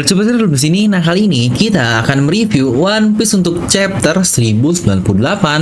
Sobat Serial di sini. Nah, kali ini kita akan mereview One Piece untuk chapter 1098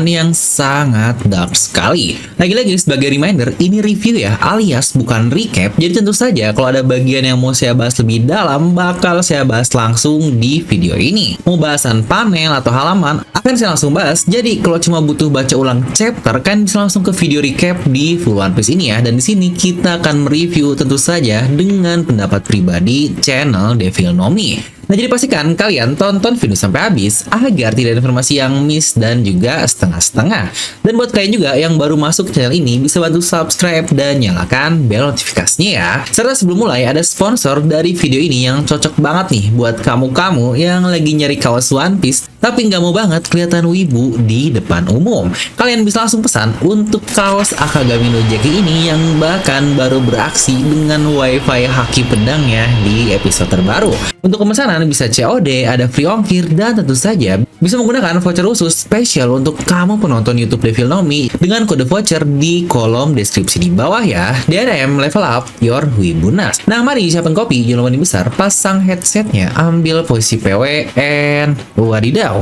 yang sangat dark sekali. Lagi-lagi sebagai reminder, ini review ya, alias bukan recap. Jadi tentu saja kalau ada bagian yang mau saya bahas lebih dalam, bakal saya bahas langsung di video ini. Mau bahasan panel atau halaman, akan saya langsung bahas. Jadi kalau cuma butuh baca ulang chapter, kan bisa langsung ke video recap di full One Piece ini ya. Dan di sini kita akan mereview tentu saja dengan pendapat pribadi channel Devil Nomi. Nah, jadi pastikan kalian tonton video sampai habis agar tidak ada informasi yang miss dan juga setengah-setengah. Dan buat kalian juga yang baru masuk ke channel ini, bisa bantu subscribe dan nyalakan bel notifikasinya ya. Serta sebelum mulai, ada sponsor dari video ini yang cocok banget nih buat kamu-kamu yang lagi nyari kaos One Piece tapi nggak mau banget kelihatan wibu di depan umum. Kalian bisa langsung pesan untuk kaos Akagami no Jeki ini yang bahkan baru beraksi dengan wifi haki pedangnya di episode terbaru. Untuk pemesanan bisa COD, ada free ongkir, dan tentu saja bisa menggunakan voucher khusus spesial untuk kamu penonton YouTube Devil Nomi dengan kode voucher di kolom deskripsi di bawah ya. DRM level up your wibunas. Nah, mari siapin kopi, jangan lupa nih besar, pasang headsetnya, ambil posisi PW, and wadidaw.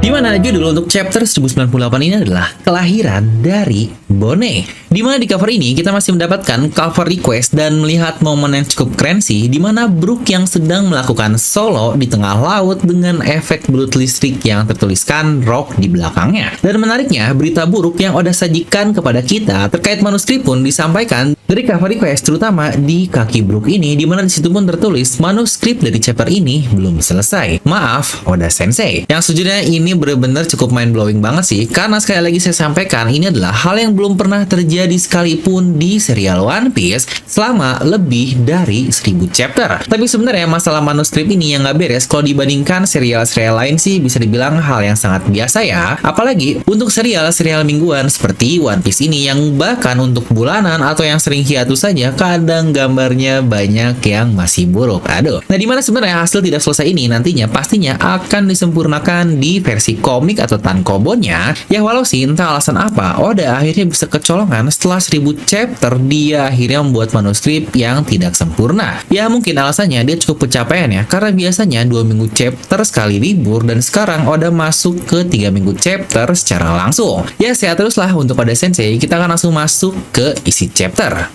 Dimana judul untuk chapter 1098 ini adalah Kelahiran dari Bone. Dimana di cover ini kita masih mendapatkan cover request dan melihat momen yang cukup keren sih, dimana Brook yang sedang melakukan solo di tengah laut dengan efek belut listrik yang tertuliskan rock di belakangnya. Dan menariknya, berita buruk yang Oda sajikan kepada kita terkait manuskrip pun disampaikan dari cover request, terutama di kaki Brook ini, dimana disitu pun tertulis manuskrip dari chapter ini belum selesai. Maaf, Oda Sensei. Yang sejujurnya ini benar-benar cukup mind blowing banget sih, karena sekali lagi saya sampaikan, ini adalah hal yang belum pernah terjadi sekalipun di serial One Piece selama lebih dari 1000 chapter. Tapi sebenarnya masalah manuskrip ini yang nggak beres kalau dibandingkan serial-serial lain sih bisa dibilang hal yang sangat biasa ya. Apalagi untuk serial-serial mingguan seperti One Piece ini yang bahkan untuk bulanan atau yang sering hiatus saja kadang gambarnya banyak yang masih buruk. Aduh. Nah, dimana sebenarnya hasil tidak selesai ini nantinya pastinya akan disempurnakan di versi komik atau tankobonnya. Ya walau sih entah alasan apa Oda akhirnya bisa kecolongan setelah 1000 chapter dia akhirnya membuat manuskrip yang tidak sempurna. Ya mungkin alasannya dia cukup kecapean ya, karena biasanya 2 minggu chapter sekali libur dan sekarang Oda masuk ke 3 minggu chapter secara langsung. Ya sehat teruslah untuk Oda Sensei, kita akan langsung masuk ke isi chapter.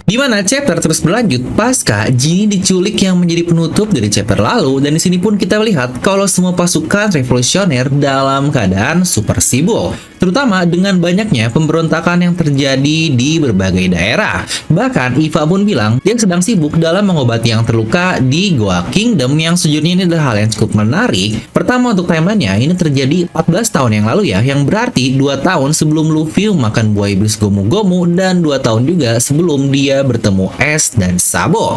Dimana chapter terus berlanjut pasca Jinny diculik yang menjadi penutup dari chapter lalu, dan di sini pun kita melihat kalau semua pasukan revolusioner dalam keadaan super sibuk, terutama dengan banyaknya pemberontakan yang terjadi di berbagai daerah. Bahkan Iva pun bilang dia sedang sibuk dalam mengobati yang terluka di Goa Kingdom, yang sejujurnya ini adalah hal yang cukup menarik. Pertama untuk timelinenya ini terjadi 14 tahun yang lalu ya, yang berarti 2 tahun sebelum Luffy makan buah iblis Gomu-Gomu dan 2 tahun juga sebelum dia bertemu Ace dan Sabo.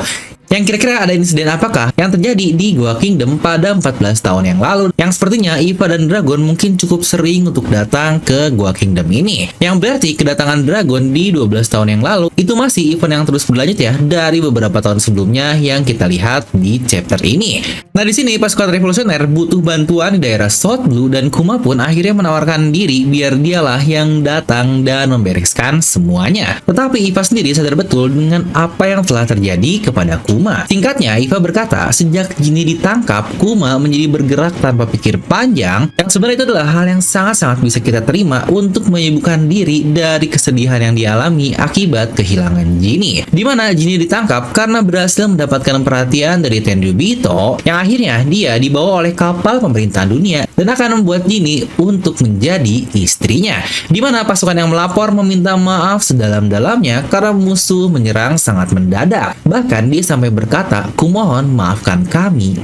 Yang kira-kira ada insiden apakah yang terjadi di Goa Kingdom pada 14 tahun yang lalu, yang sepertinya Iva dan Dragon mungkin cukup sering untuk datang ke Goa Kingdom ini. Yang berarti kedatangan Dragon di 12 tahun yang lalu itu masih event yang terus berlanjut ya dari beberapa tahun sebelumnya yang kita lihat di chapter ini. Nah, di sini pasukan revolusioner butuh bantuan di daerah South Blue dan Kuma pun akhirnya menawarkan diri biar dialah yang datang dan membereskan semuanya. Tetapi Iva sendiri sadar betul dengan apa yang telah terjadi kepada Kuma. Singkatnya, Iva berkata, sejak Jinny ditangkap, Kuma menjadi bergerak tanpa pikir panjang, yang sebenarnya itu adalah hal yang sangat-sangat bisa kita terima untuk menyibukkan diri dari kesedihan yang dialami akibat kehilangan Jinny. Dimana Jinny ditangkap karena berhasil mendapatkan perhatian dari Tenryubito, yang akhirnya dia dibawa oleh kapal pemerintahan dunia dan akan membuat Jinny untuk menjadi istrinya. Dimana pasukan yang melapor meminta maaf sedalam-dalamnya karena musuh menyerang sangat mendadak. Bahkan dia sampai berkata, kumohon maafkan kami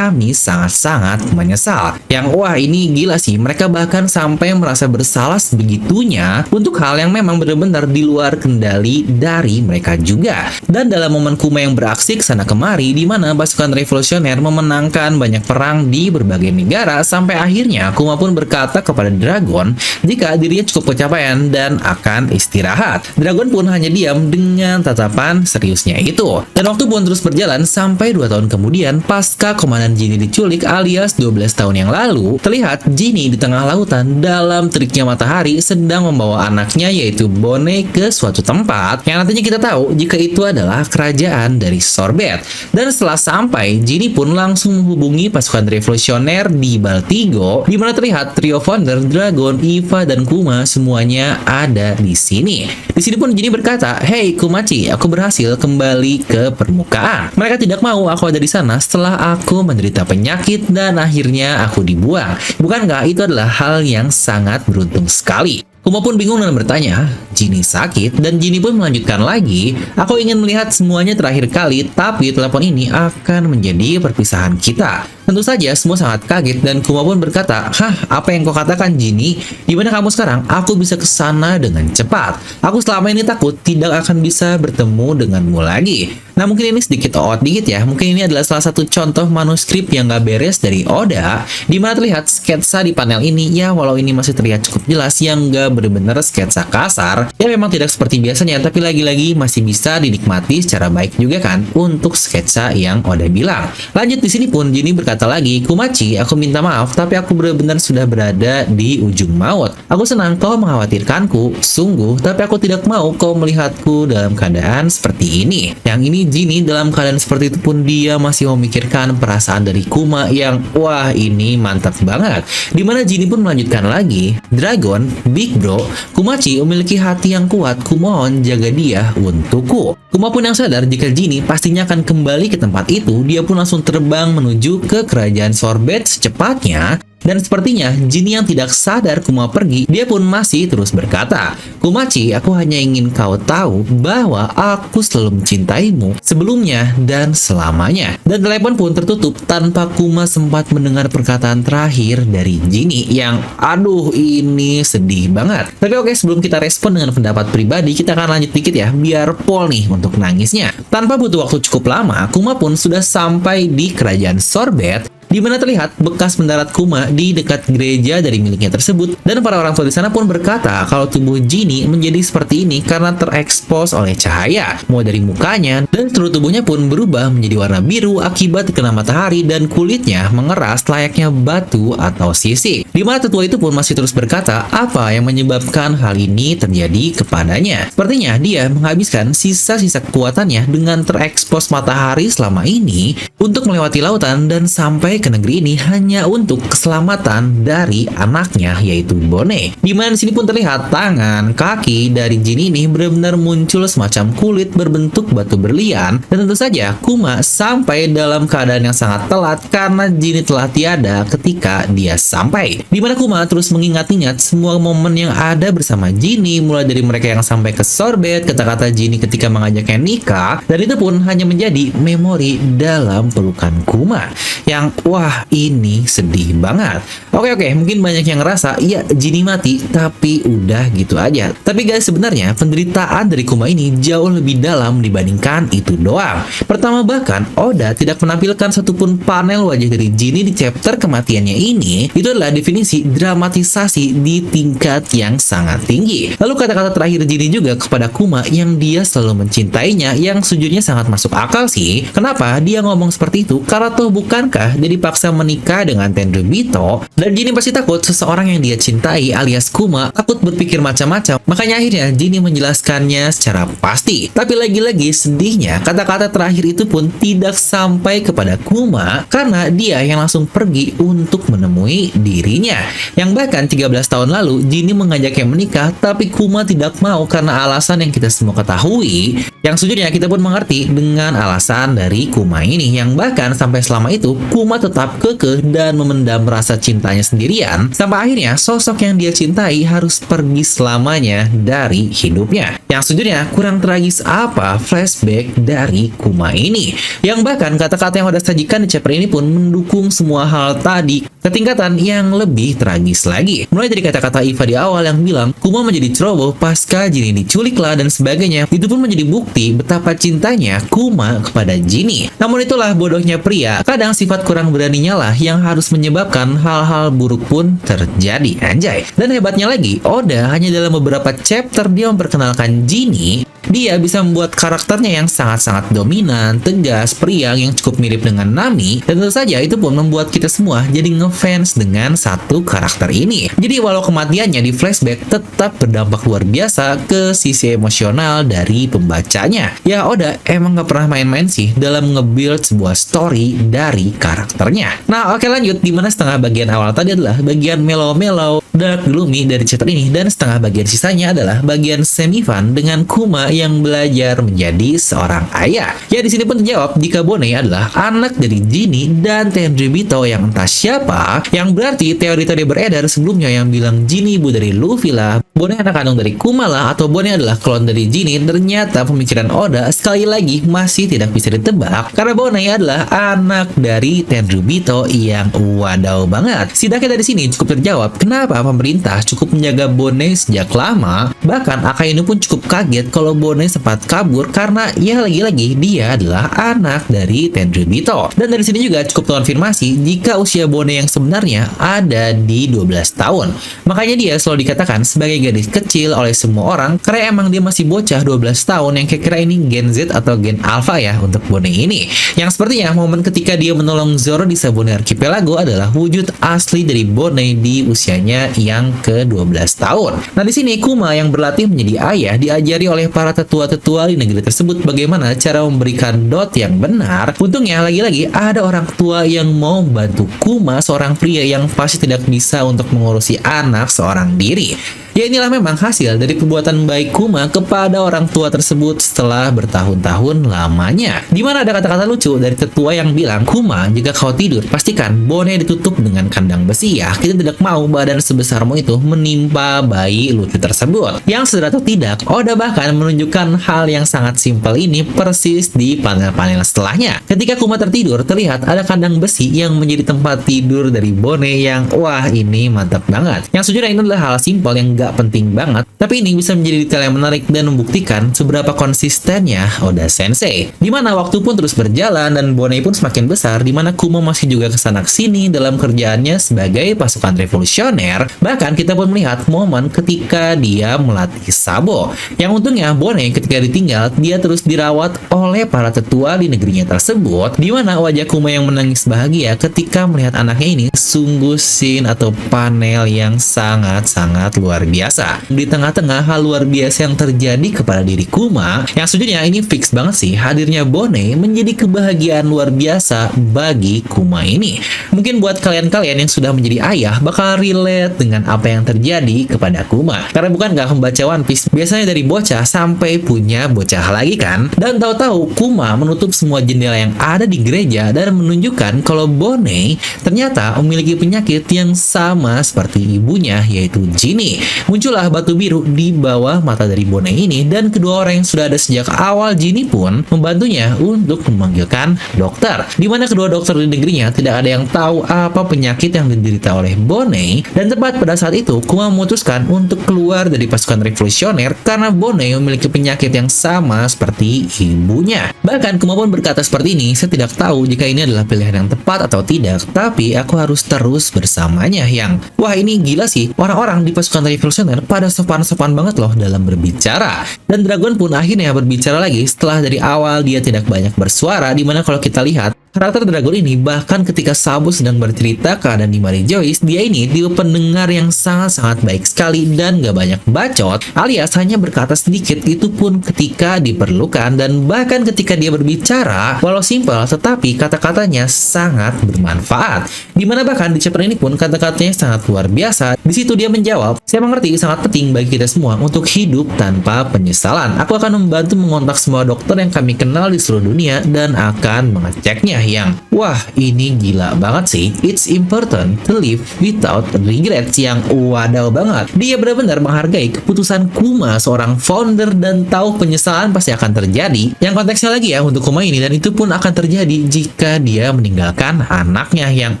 sangat-sangat menyesal. Yang wah ini gila sih, mereka bahkan sampai merasa bersalah sebegitunya untuk hal yang memang benar-benar di luar kendali dari mereka juga. Dan dalam momen Kuma yang beraksi kesana kemari, di mana pasukan revolusioner memenangkan banyak perang di berbagai negara, sampai akhirnya Kuma pun berkata kepada Dragon jika dirinya cukup kecapean dan akan istirahat. Dragon pun hanya diam dengan tatapan seriusnya itu. Dan waktu pun terus berjalan berjalan sampai 2 tahun kemudian pasca Komandan Ginny diculik alias 12 tahun yang lalu, terlihat Ginny di tengah lautan dalam teriknya matahari sedang membawa anaknya yaitu Bonnie ke suatu tempat yang nantinya kita tahu jika itu adalah kerajaan dari Sorbet. Dan setelah sampai, Ginny pun langsung menghubungi pasukan revolusioner di Baltigo, di mana terlihat trio founder Dragon, Eva, dan Kuma semuanya ada di sini. Di sini pun Ginny berkata, "Hey Kumaci, aku berhasil kembali ke permukaan. Mereka tidak mau aku ada di sana setelah aku menderita penyakit dan akhirnya aku dibuang. Bukankah itu adalah hal yang sangat beruntung sekali?" Kuma pun bingung dan bertanya, "Ginny sakit?" Dan Ginny pun melanjutkan lagi, "Aku ingin melihat semuanya terakhir kali, tapi telepon ini akan menjadi perpisahan kita." Tentu saja semua sangat kaget dan Kuma pun berkata, "Hah, apa yang kau katakan Ginny? Di mana kamu sekarang? Aku bisa ke sana dengan cepat. Aku selama ini takut tidak akan bisa bertemu denganmu lagi." Nah, mungkin ini sedikit dikit ya. Mungkin ini adalah salah satu contoh manuskrip yang gak beres dari Oda, di mana terlihat sketsa di panel ini, ya walau ini masih terlihat cukup jelas, yang gak benar-benar sketsa kasar, ya memang tidak seperti biasanya, tapi lagi-lagi masih bisa dinikmati secara baik juga kan untuk sketsa yang Oda bilang. Lanjut di sini pun Ginny berkata lagi, "Kumaci, aku minta maaf, tapi aku benar-benar sudah berada di ujung maut. Aku senang kau mengkhawatirkanku, sungguh, tapi aku tidak mau kau melihatku dalam keadaan seperti ini." Yang ini Ginny dalam keadaan seperti itu pun dia masih memikirkan perasaan dari Kuma yang wah ini mantap banget. Dimana Ginny pun melanjutkan lagi, "Dragon, Big Bro, Kumaci memiliki hati yang kuat, kumohon jaga dia untukku." Kuma pun yang sadar jika Ginny pastinya akan kembali ke tempat itu, dia pun langsung terbang menuju ke kerajaan Sorbet secepatnya. Dan sepertinya Ginny yang tidak sadar Kuma pergi, dia pun masih terus berkata, "Kumaci, aku hanya ingin kau tahu bahwa aku selalu mencintaimu sebelumnya dan selamanya." Dan telepon pun tertutup tanpa Kuma sempat mendengar perkataan terakhir dari Ginny yang aduh ini sedih banget. Tapi oke, sebelum kita respon dengan pendapat pribadi, kita akan lanjut dikit ya biar Paul nih untuk nangisnya. Tanpa butuh waktu cukup lama, Kuma pun sudah sampai di kerajaan Sorbet, di mana terlihat bekas mendarat Kuma di dekat gereja dari miliknya tersebut, dan para orang tua di sana pun berkata kalau tubuh Ginny menjadi seperti ini karena terekspos oleh cahaya, mulai dari mukanya dan seluruh tubuhnya pun berubah menjadi warna biru akibat terkena matahari dan kulitnya mengeras layaknya batu atau sisik. Di mana tetua itu pun masih terus berkata apa yang menyebabkan hal ini terjadi kepadanya. Sepertinya dia menghabiskan sisa-sisa kekuatannya dengan terekspos matahari selama ini untuk melewati lautan dan sampai ke negeri ini hanya untuk keselamatan dari anaknya yaitu Bonnie. Di mana sini pun terlihat tangan, kaki dari Ginny ini benar-benar muncul semacam kulit berbentuk batu berlian, dan tentu saja Kuma sampai dalam keadaan yang sangat telat karena Ginny telah tiada ketika dia sampai. Di mana Kuma terus mengingat-ingat semua momen yang ada bersama Ginny, mulai dari mereka yang sampai ke Sorbet, kata-kata Ginny ketika mengajaknya nikah, dan itu pun hanya menjadi memori dalam pelukan Kuma yang wah ini sedih banget. Oke, mungkin banyak yang ngerasa ya Ginny mati tapi udah gitu aja. Tapi guys, sebenarnya penderitaan dari Kuma ini jauh lebih dalam dibandingkan itu doang. Pertama, bahkan Oda tidak menampilkan satupun panel wajah dari Ginny di chapter kematiannya ini. Itu adalah definisi dramatisasi di tingkat yang sangat tinggi. Lalu kata-kata terakhir Ginny juga kepada Kuma yang dia selalu mencintainya, yang sejujurnya sangat masuk akal sih. Kenapa dia ngomong seperti itu? Karena toh bukankah dia dipaksa menikah dengan Tenryubito, dan Ginny pasti takut seseorang yang dia cintai alias Kuma takut berpikir macam-macam. Makanya akhirnya Ginny menjelaskannya secara pasti. Tapi lagi-lagi sedihnya kata-kata terakhir itu pun tidak sampai kepada Kuma karena dia yang langsung pergi untuk menemui dirinya. Yang bahkan 13 tahun lalu Ginny mengajaknya menikah, tapi Kuma tidak mau karena alasan yang kita semua ketahui, yang sejujurnya kita pun mengerti dengan alasan dari Kuma ini, yang bahkan sampai selama itu Kuma tetap kekeh dan memendam rasa cintanya sendirian, sampai akhirnya sosok yang dia cintai harus pergi selamanya dari hidupnya. Yang sejujurnya kurang tragis apa flashback dari Kuma ini, yang bahkan kata-kata yang udah sajikan di chapter ini pun mendukung semua hal tadi ke tingkatan yang lebih tragis lagi. Mulai dari kata-kata Eva di awal yang bilang Kuma menjadi ceroboh pasca Ginny diculik lah dan sebagainya, itu pun menjadi bukti betapa cintanya Kuma kepada Ginny. Namun itulah bodohnya pria, kadang sifat kurang beraninya lah yang harus menyebabkan hal-hal buruk pun terjadi, anjay. Dan hebatnya lagi, Oda hanya dalam beberapa chapter dia memperkenalkan Ginny Dia bisa membuat karakternya yang sangat-sangat dominan, tegas, periang yang cukup mirip dengan Nami, dan tentu saja itu pun membuat kita semua jadi ngefans dengan satu karakter ini. Jadi walau kematiannya di flashback tetap berdampak luar biasa ke sisi emosional dari pembacanya. Ya Oda emang gak pernah main-main sih dalam nge-build sebuah story dari karakternya. Nah oke lanjut, dimana setengah bagian awal tadi adalah bagian mellow-mellow, dark gloomy dari chapter ini, dan setengah bagian sisanya adalah bagian semi-fun dengan Kuma yang belajar menjadi seorang ayah. Ya di sini pun terjawab jika Bone adalah anak dari Jinny dan Tenryubito yang entah siapa, yang berarti teori-teori beredar sebelumnya yang bilang Jinny ibu dari Luffy lah, Bone anak kandung dari Kuma lah, atau Bone adalah klon dari Jinny. Ternyata pemikiran Oda sekali lagi masih tidak bisa ditebak karena Bone adalah anak dari Tenryubito yang wadaw banget. Setidaknya dari sini cukup terjawab kenapa pemerintah cukup menjaga Bone sejak lama. Bahkan Akainu pun cukup kaget kalau Bone sempat kabur karena ya lagi-lagi dia adalah anak dari Tenryubito. Dan dari sini juga cukup terkonfirmasi jika usia Bone yang sebenarnya ada di 12 tahun. Makanya dia selalu dikatakan sebagai gadis kecil oleh semua orang karena emang dia masih bocah 12 tahun yang kira-kira ini Gen Z atau Gen Alpha ya untuk Bone ini. Yang sepertinya momen ketika dia menolong Zoro di Sabone Archipelago adalah wujud asli dari Bone di usianya yang ke-12 tahun. Nah di sini Kuma yang berlatih menjadi ayah diajari oleh para tetua-tetua di negeri tersebut bagaimana cara memberikan dot yang benar. Untungnya lagi-lagi ada orang tua yang mau membantu Kuma, seorang pria yang pasti tidak bisa untuk mengurusi anak seorang diri. Ya inilah memang hasil dari perbuatan baik Kuma kepada orang tua tersebut setelah bertahun-tahun lamanya. Dimana ada kata-kata lucu dari tetua yang bilang, Kuma, jika kau tidur, pastikan Bone ditutup dengan kandang besi ya. Kita tidak mau badan sebesarmu itu menimpa bayi lucu tersebut. Yang sadar atau tidak, Oda bahkan menunjukkan hal yang sangat simpel ini persis di panel-panel setelahnya. Ketika Kuma tertidur, terlihat ada kandang besi yang menjadi tempat tidur dari Bone yang wah ini mantap banget. Yang sejujurnya ini adalah hal simpel yang gak penting banget, tapi ini bisa menjadi detail yang menarik dan membuktikan seberapa konsistennya Oda Sensei. Dimana waktu pun terus berjalan dan Bone pun semakin besar, dimana Kuma masih juga kesana sini dalam kerjaannya sebagai pasukan revolusioner. Bahkan kita pun melihat momen ketika dia melatih Sabo. Yang untungnya Bone ketika ditinggal, dia terus dirawat oleh para tetua di negerinya tersebut, dimana wajah Kuma yang menangis bahagia ketika melihat anaknya ini sungguh scene atau panel yang sangat-sangat luar biasa. Di tengah-tengah hal luar biasa yang terjadi kepada diri Kuma, yang sejujurnya ini fix banget sih, hadirnya Bone menjadi kebahagiaan luar biasa bagi Kuma ini. Mungkin buat kalian-kalian yang sudah menjadi ayah bakal relate dengan apa yang terjadi kepada Kuma. Karena bukankah membaca One Piece biasanya dari bocah sampai punya bocah lagi kan? Dan tahu-tahu Kuma menutup semua jendela yang ada di gereja dan menunjukkan kalau Bone ternyata memiliki penyakit yang sama seperti ibunya, yaitu Jinny. Muncullah batu biru di bawah mata dari Bone ini, dan kedua orang yang sudah ada sejak awal Jinny pun membantunya untuk memanggilkan dokter. Dimana kedua dokter di negerinya tidak ada yang tahu apa penyakit yang diderita oleh Bone, dan tepat pada saat itu Kuma memutuskan untuk keluar dari pasukan revolusioner karena Bone memiliki penyakit yang sama seperti ibunya. Bahkan Kuma pun berkata seperti ini, saya tidak tahu jika ini adalah pilihan yang tepat atau tidak, tapi aku harus terus bersamanya. Yang wah ini gila sih, orang-orang di pasukan revolusioner pada sopan-sopan banget loh dalam berbicara. Dan Dragon pun akhirnya berbicara lagi setelah dari awal dia tidak banyak bersuara, dimana kalau kita lihat karakter Dragon ini bahkan ketika Sabo sedang bercerita keadaan di Mary Joyce, dia ini dia pendengar yang sangat-sangat baik sekali dan gak banyak bacot, alias hanya berkata sedikit, itu pun ketika diperlukan. Dan bahkan ketika dia berbicara, walau simpel tetapi kata-katanya sangat bermanfaat. Dimana bahkan di chapter ini pun kata-katanya sangat luar biasa. Di situ dia menjawab, saya mengerti sangat penting bagi kita semua untuk hidup tanpa penyesalan. Aku akan membantu mengontak semua dokter yang kami kenal di seluruh dunia dan akan mengeceknya. Yang wah ini gila banget sih. It's important to live without regrets. Yang wadaw banget. Dia benar-benar menghargai keputusan Kuma, seorang founder, dan tahu penyesalan pasti akan terjadi. Yang konteksnya lagi ya untuk Kuma ini, dan itu pun akan terjadi jika dia meninggalkan anaknya. Yang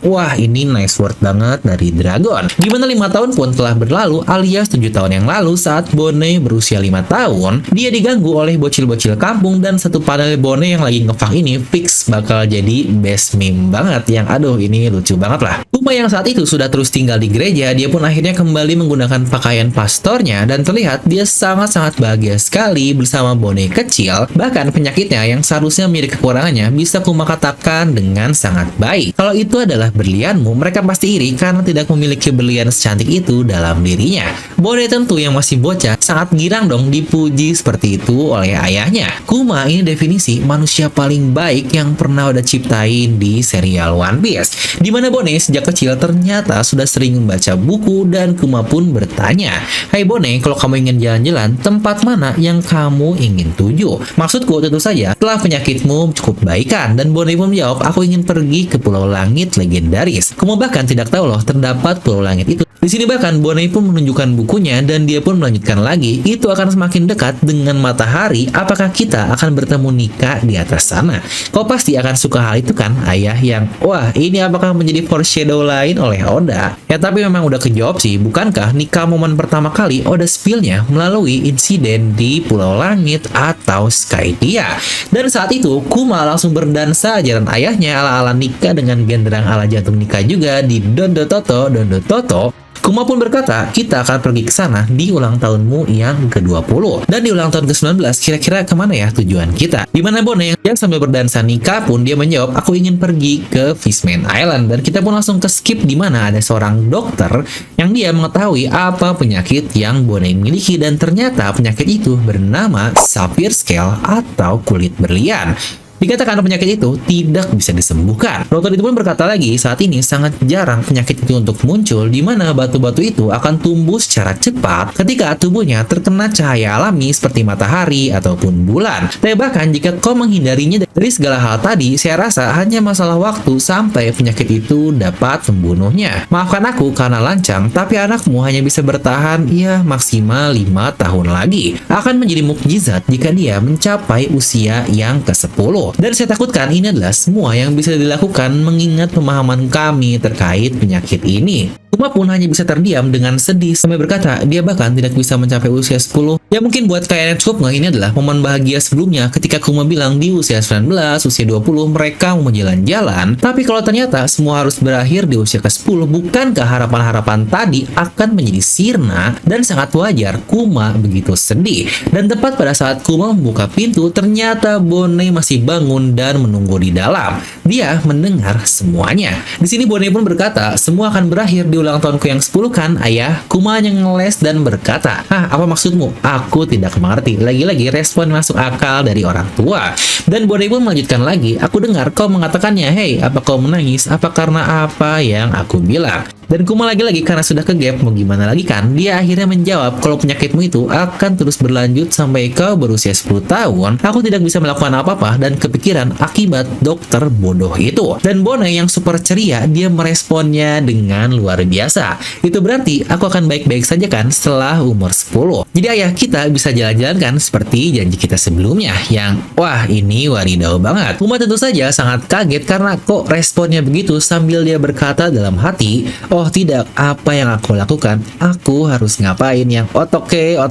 wah ini nice word banget dari Dragon. Gimana 5 tahun pun telah berlalu, alias 7 tahun yang lalu saat Bone berusia 5 tahun, dia diganggu oleh bocil-bocil kampung, dan satu panel Bone yang lagi ngefang ini fix bakal jadi jadi best meme banget yang aduh ini lucu banget lah. Kuma yang saat itu sudah terus tinggal di gereja, dia pun akhirnya kembali menggunakan pakaian pastornya dan terlihat dia sangat-sangat bahagia sekali bersama Bonnie kecil. Bahkan penyakitnya yang seharusnya menjadi kekurangannya bisa Kuma katakan dengan sangat baik. Kalau itu adalah berlianmu, mereka pasti iri karena tidak memiliki berlian secantik itu dalam dirinya. Bonnie tentu yang masih bocah sangat girang dong dipuji seperti itu oleh ayahnya. Kuma ini definisi manusia paling baik yang pernah udah ciptain di serial One Piece. Dimana Bonnie sejak kecil ternyata sudah sering membaca buku dan Kuma pun bertanya, "Hai Bonnie, kalau kamu ingin jalan-jalan, tempat mana yang kamu ingin tuju?" Maksudku tentu saja setelah penyakitmu cukup baikan, dan Bonnie pun menjawab, "Aku ingin pergi ke Pulau Langit legendaris." Kuma bahkan tidak tahu loh terdapat Pulau Langit itu. Di sini bahkan Bonnie pun menunjukkan bukunya dan dia pun melanjutkan lagi, "Itu akan semakin dekat dengan matahari, apakah kita akan bertemu nikah di atas sana?" Kau pasti akan suka hal itu kan, ayah yang, wah ini apakah menjadi foreshadow lain oleh Oda? Ya tapi memang udah kejawab sih, bukankah nikah momen pertama kali Oda spill-nya melalui insiden di Pulau Langit atau Skypiea. Dan saat itu Kuma langsung berdansa ajaran ayahnya ala-ala nikah dengan genderang ala jantung nikah juga di Dondo Toto, Dondo Toto. Kuma pun berkata, "Kita akan pergi ke sana di ulang tahunmu yang ke-20. Dan di ulang tahun ke-19, kira-kira kemana ya tujuan kita?" Dimana Bonnie yang sambil berdansa nikah pun dia menjawab, "Aku ingin pergi ke Fishman Island." Dan kita pun langsung ke skip di mana ada seorang dokter yang dia mengetahui apa penyakit yang Bonnie miliki. Dan ternyata penyakit itu bernama Sapphire Scale atau kulit berlian. Dikatakan penyakit itu tidak bisa disembuhkan. Dokter itu pun berkata lagi, saat ini sangat jarang penyakit itu untuk muncul, di mana batu-batu itu akan tumbuh secara cepat ketika tubuhnya terkena cahaya alami seperti matahari ataupun bulan. Dan bahkan jika kau menghindarinya dari segala hal tadi, saya rasa hanya masalah waktu sampai penyakit itu dapat membunuhnya. Maafkan aku karena lancang, tapi anakmu hanya bisa bertahan ya maksimal 5 tahun lagi. Akan menjadi mukjizat jika dia mencapai usia yang ke-10. Dan saya takutkan ini adalah semua yang bisa dilakukan mengingat pemahaman kami terkait penyakit ini. Kuma pun hanya bisa terdiam dengan sedih sampai berkata dia bahkan tidak bisa mencapai usia 10. Ya mungkin buat kalian yang cukup nggak, ini adalah momen bahagia sebelumnya ketika Kuma bilang di usia 19, usia 20 mereka mau jalan-jalan. Tapi kalau ternyata semua harus berakhir di usia ke-10, bukankah harapan-harapan tadi akan menjadi sirna? Dan sangat wajar Kuma begitu sedih. Dan tepat pada saat Kuma membuka pintu, ternyata Bonnie masih bangun dan menunggu di dalam. Dia mendengar semuanya. Di sini Bonnie pun berkata, "Semua akan berakhir di ulang tahunku yang 10 kan, ayah?" Kuma hanya ngeles dan berkata, "Hah, apa maksudmu? Aku tidak mengerti." Lagi-lagi respon masuk akal dari orang tua. Dan Bonnie pun melanjutkan lagi, "Aku dengar kau mengatakannya, hei, apa kau menangis? Apa karena apa yang aku bilang?" Dan Kuma lagi-lagi karena sudah kegap, mau gimana lagi kan? Dia akhirnya menjawab, "Kalau penyakitmu itu akan terus berlanjut sampai kau berusia 10 tahun, aku tidak bisa melakukan apa-apa dan kepikiran akibat dokter bodoh itu." Dan Bonnie yang super ceria, dia meresponnya dengan luar biasa. "Itu berarti aku akan baik-baik saja kan setelah umur 10. Jadi ayah kita bisa jalan-jalan kan seperti janji kita sebelumnya." Yang, wah ini wadidaw banget. Kuma tentu saja sangat kaget karena kok responnya begitu sambil dia berkata dalam hati, "Oh tidak, apa yang aku lakukan? Aku harus ngapain yang otoke.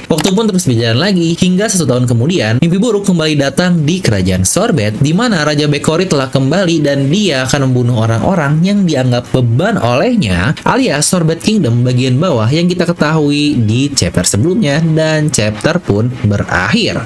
Waktu pun terus berjalan lagi hingga 1 tahun kemudian, mimpi buruk kembali datang di kerajaan Sorbet, di mana Raja Bekori telah kembali dan dia akan membunuh orang-orang yang dianggap beban olehnya, alias Sorbet Kingdom bagian bawah yang kita ketahui di chapter sebelumnya, dan chapter pun berakhir.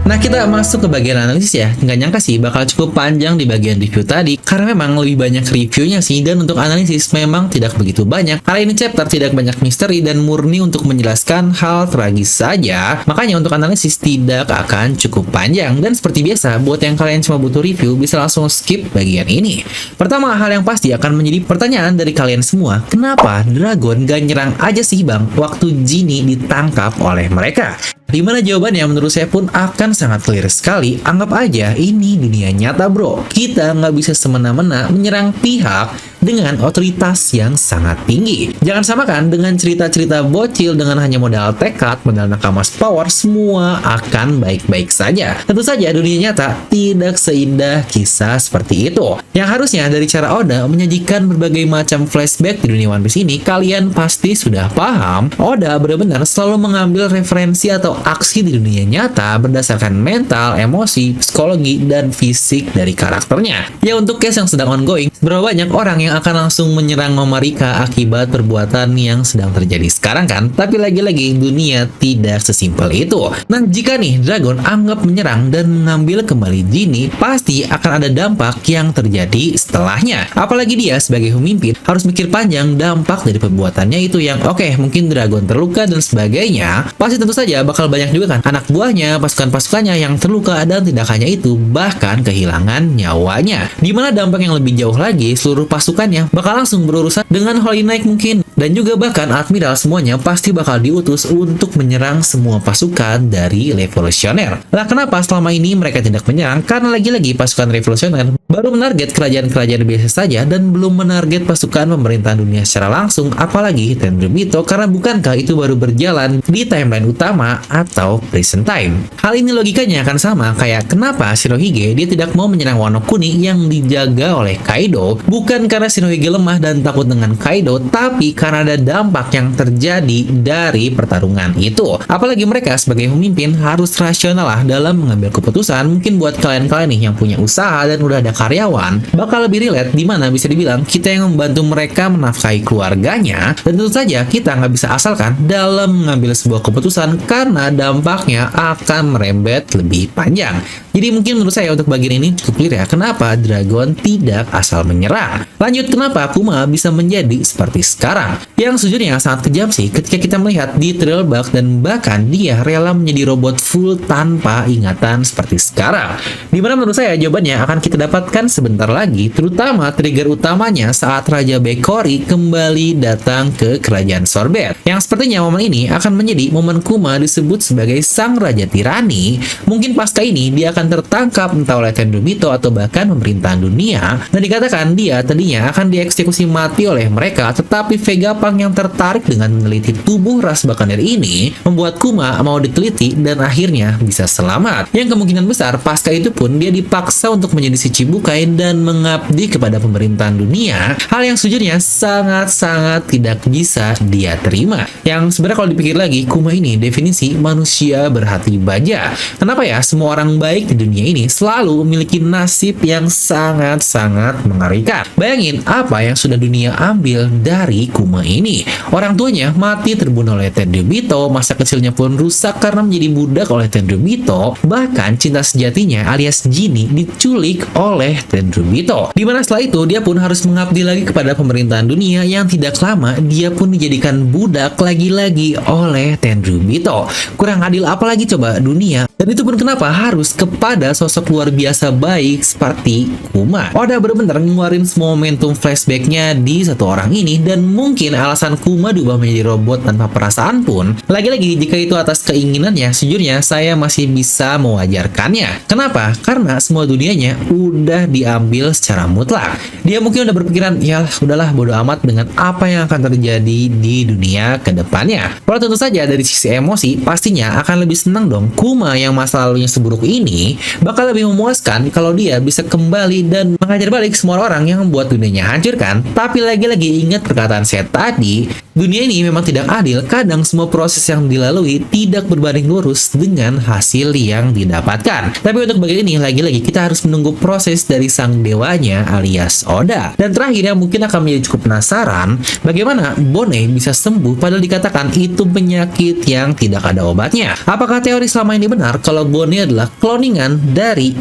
Nah, kita masuk ke bagian analisis ya. Nggak nyangka sih bakal cukup panjang di bagian review tadi, karena memang lebih banyak reviewnya sih, dan untuk analisis memang tidak begitu banyak. Kali ini chapter tidak banyak misteri dan murni untuk menjelaskan hal tragis saja, makanya untuk analisis tidak akan cukup panjang. Dan seperti biasa, buat yang kalian cuma butuh review, bisa langsung skip bagian ini. Pertama, hal yang pasti akan menjadi pertanyaan dari kalian semua, kenapa Dragon gak nyerang aja sih bang waktu Genie ditangkap oleh mereka? Dimana jawabannya menurut saya pun akan sangat clear sekali. Anggap aja ini dunia nyata bro. Kita nggak bisa semena-mena menyerang pihak dengan otoritas yang sangat tinggi. Jangan samakan dengan cerita-cerita bocil dengan hanya modal tekad, modal nakamas power, semua akan baik-baik saja. Tentu saja dunia nyata tidak seindah kisah seperti itu. Yang harusnya dari cara Oda menyajikan berbagai macam flashback di dunia One Piece ini, kalian pasti sudah paham Oda benar-benar selalu mengambil referensi atau aksi di dunia nyata berdasarkan mental, emosi, psikologi, dan fisik dari karakternya. Ya, untuk case yang sedang ongoing, berapa banyak orang yang akan langsung menyerang Mama Rika akibat perbuatan yang sedang terjadi sekarang kan? Tapi lagi-lagi dunia tidak sesimpel itu. Nah, jika nih Dragon anggap menyerang dan mengambil kembali Genie, pasti akan ada dampak yang terjadi setelahnya. Apalagi dia sebagai pemimpin harus mikir panjang dampak dari perbuatannya itu yang oke, mungkin Dragon terluka dan sebagainya. Pasti tentu saja bakal banyak juga kan anak buahnya, pasukan-pasukannya yang terluka, dan tidak hanya itu, bahkan kehilangan nyawanya. Dimana dampak yang lebih jauh lagi, seluruh pasukannya bakal langsung berurusan dengan Holy Knight mungkin. Dan juga bahkan Admiral semuanya pasti bakal diutus untuk menyerang semua pasukan dari revolusioner. Nah, kenapa selama ini mereka tidak menyerang? Karena lagi-lagi pasukan revolusioner baru menarget kerajaan-kerajaan biasa saja dan belum menarget pasukan pemerintahan dunia secara langsung, apalagi Tenryubito, karena bukankah itu baru berjalan di timeline utama atau present time. Hal ini logikanya akan sama kayak kenapa Shirohige dia tidak mau menyerang Wano Kuni yang dijaga oleh Kaido, bukan karena Shirohige lemah dan takut dengan Kaido, tapi karena ada dampak yang terjadi dari pertarungan itu. Apalagi mereka sebagai pemimpin harus rasional lah dalam mengambil keputusan. Mungkin buat kalian-kalian nih yang punya usaha dan udah ada karyawan, bakal lebih relate, dimana bisa dibilang kita yang membantu mereka menafkahi keluarganya, dan tentu saja kita nggak bisa asalkan dalam mengambil sebuah keputusan karena dampaknya akan merembet lebih panjang. Jadi mungkin menurut saya untuk bagian ini cukup clear ya, kenapa Dragon tidak asal menyerang. Lanjut, kenapa Kuma bisa menjadi seperti sekarang. Yang sejujurnya sangat kejam sih ketika kita melihat di Trail Bug, dan bahkan dia rela menjadi robot full tanpa ingatan seperti sekarang. Dimana menurut saya jawabannya akan kita dapatkan sebentar lagi, terutama trigger utamanya saat Raja Bekori kembali datang ke kerajaan Sorbet. Yang sepertinya momen ini akan menjadi momen Kuma disebut sebagai sang Raja Tirani. Mungkin pasca ini dia akan tertangkap entah oleh Tenryubito atau bahkan pemerintahan dunia, dan dikatakan dia tadinya akan dieksekusi mati oleh mereka, tetapi Vegapunk yang tertarik dengan meneliti tubuh ras Bakaner ini membuat Kuma mau diteliti dan akhirnya bisa selamat. Yang kemungkinan besar pasca itu pun dia dipaksa untuk menjadi si Chibukai dan mengabdi kepada pemerintahan dunia, hal yang sejujurnya sangat-sangat tidak bisa dia terima. Yang sebenarnya kalau dipikir lagi, Kuma ini definisi manusia berhati baja. Kenapa ya semua orang baik di dunia ini selalu memiliki nasib yang sangat-sangat mengerikan? Bayangin apa yang sudah dunia ambil dari Kuma ini. Orang tuanya mati terbunuh oleh Tenryubito, masa kecilnya pun rusak karena menjadi budak oleh Tenryubito, bahkan cinta sejatinya alias Genie diculik oleh Tenryubito. Dimana setelah itu dia pun harus mengabdi lagi kepada pemerintahan dunia yang tidak lama dia pun dijadikan budak lagi-lagi oleh Tenryubito. Kurang adil apalagi coba dunia. Dan itu pun kenapa harus kepada sosok luar biasa baik seperti Kuma. Oda benar-benar ngeluarin semua momentum flashbacknya di satu orang ini, dan mungkin alasan Kuma diubah menjadi robot tanpa perasaan pun, lagi-lagi jika itu atas keinginannya, sejujurnya saya masih bisa mewajarkannya. Kenapa? Karena semua dunianya udah diambil secara mutlak. Dia mungkin udah berpikiran, ya udahlah bodo amat dengan apa yang akan terjadi di dunia ke depannya. Walau tentu saja dari sisi emosi, pastinya akan lebih senang dong Kuma yang masa lalunya seburuk ini bakal lebih memuaskan kalau dia bisa kembali dan mengajar balik semua orang yang membuat dunianya hancur kan. Tapi lagi-lagi ingat perkataan saya tadi, dunia ini memang tidak adil. Kadang semua proses yang dilalui tidak berbanding lurus dengan hasil yang didapatkan. Tapi untuk bagian ini lagi-lagi kita harus menunggu proses dari sang dewanya alias Oda. Dan terakhir yang mungkin akan menjadi cukup penasaran, bagaimana Bone bisa sembuh padahal dikatakan itu penyakit yang tidak ada obatnya. Apakah teori selama ini benar kalau Bone adalah kloningan dari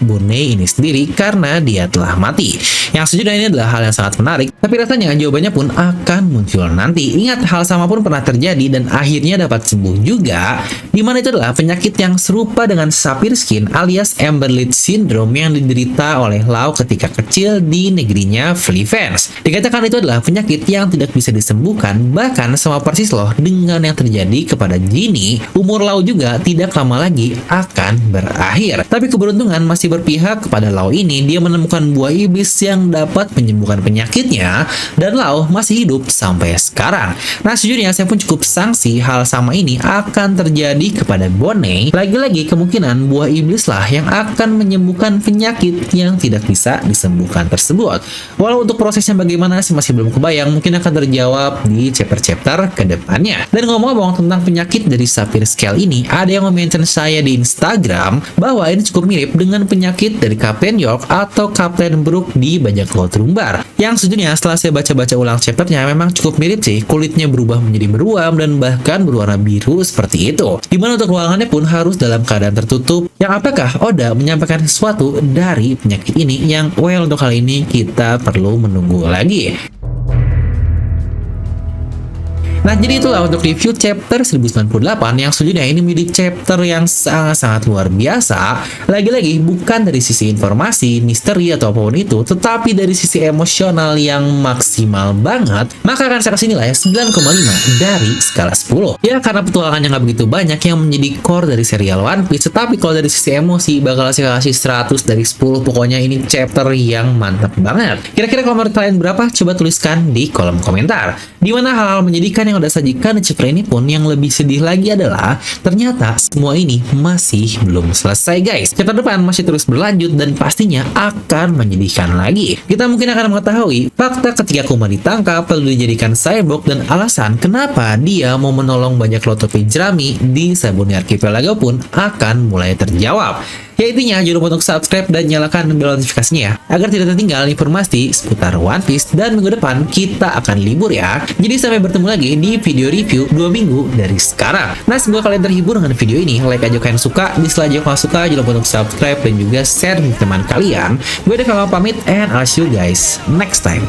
Bone ini sendiri karena dia telah mati? Yang sejujurnya ini adalah hal yang sangat menarik, tapi rasanya jawabannya pun akan muncul nanti. Tapi ingat, hal sama pun pernah terjadi dan akhirnya dapat sembuh juga, dimana itu adalah penyakit yang serupa dengan sapphire skin alias Amber Lid Syndrome yang diderita oleh Lau ketika kecil di negerinya Fleafans. Dikatakan itu adalah penyakit yang tidak bisa disembuhkan, bahkan sama persis loh dengan yang terjadi kepada Ginny, umur Lau juga tidak lama lagi akan berakhir. Tapi keberuntungan masih berpihak kepada Lau ini, dia menemukan buah iblis yang dapat menyembuhkan penyakitnya, dan Lau masih hidup sampai sekarang. Nah, sejujurnya saya pun cukup sangsi hal sama ini akan terjadi kepada Bonnie. Lagi-lagi kemungkinan buah iblis lah yang akan menyembuhkan penyakit yang tidak bisa disembuhkan tersebut. Walau untuk prosesnya bagaimana sih masih belum kebayang, mungkin akan terjawab di chapter-chapter ke depannya. Dan ngomong-ngomong tentang penyakit dari Sapphire Scale ini, ada yang mention saya di Instagram bahwa ini cukup mirip dengan penyakit dari Kapten York atau Kapten Brook di Bajak Laut Rumbar. Yang sejujurnya setelah saya baca-baca ulang chapternya memang cukup mirip sih, kulitnya berubah menjadi beruam dan bahkan berwarna biru seperti itu. Dimana untuk ruangannya pun harus dalam keadaan tertutup. Yang apakah Oda menyampaikan sesuatu dari penyakit ini yang untuk kali ini kita perlu menunggu lagi. Nah, jadi itulah untuk review chapter 1098 yang sejujurnya ini menjadi chapter yang sangat-sangat luar biasa. Lagi-lagi bukan dari sisi informasi, misteri atau apapun itu, tetapi dari sisi emosional yang maksimal banget. Maka akan saya kasih nilai 9,5 dari skala 10. Ya, karena petualangannya nggak begitu banyak yang menjadi core dari serial One Piece, tetapi kalau dari sisi emosi bakal saya kasih 100 dari 10. Pokoknya ini chapter yang mantap banget. Kira-kira kalau menurut kalian berapa? Coba tuliskan di kolom komentar. Dimana hal-hal menyedihkan yang udah sajikan di chapter ini pun yang lebih sedih lagi adalah ternyata semua ini masih belum selesai, guys. Chapter depan masih terus berlanjut dan pastinya akan menyedihkan lagi. Kita mungkin akan mengetahui fakta ketika Kuma ditangkap lalu dijadikan cyborg dan alasan kenapa dia mau menolong banyak Lotopi Jerami di Sabuni Archipelago pun akan mulai terjawab. Ya, intinya jangan lupa untuk subscribe dan nyalakan bel notifikasinya ya, agar tidak tertinggal informasi seputar One Piece. Dan minggu depan kita akan libur ya. Jadi sampai bertemu lagi di video review 2 minggu dari sekarang. Nah, semoga kalian terhibur dengan video ini. Like aja kalian suka, dislike aja kalau suka. Jangan lupa untuk subscribe dan juga share di teman kalian. Gue Dev pamit and I'll see you guys next time.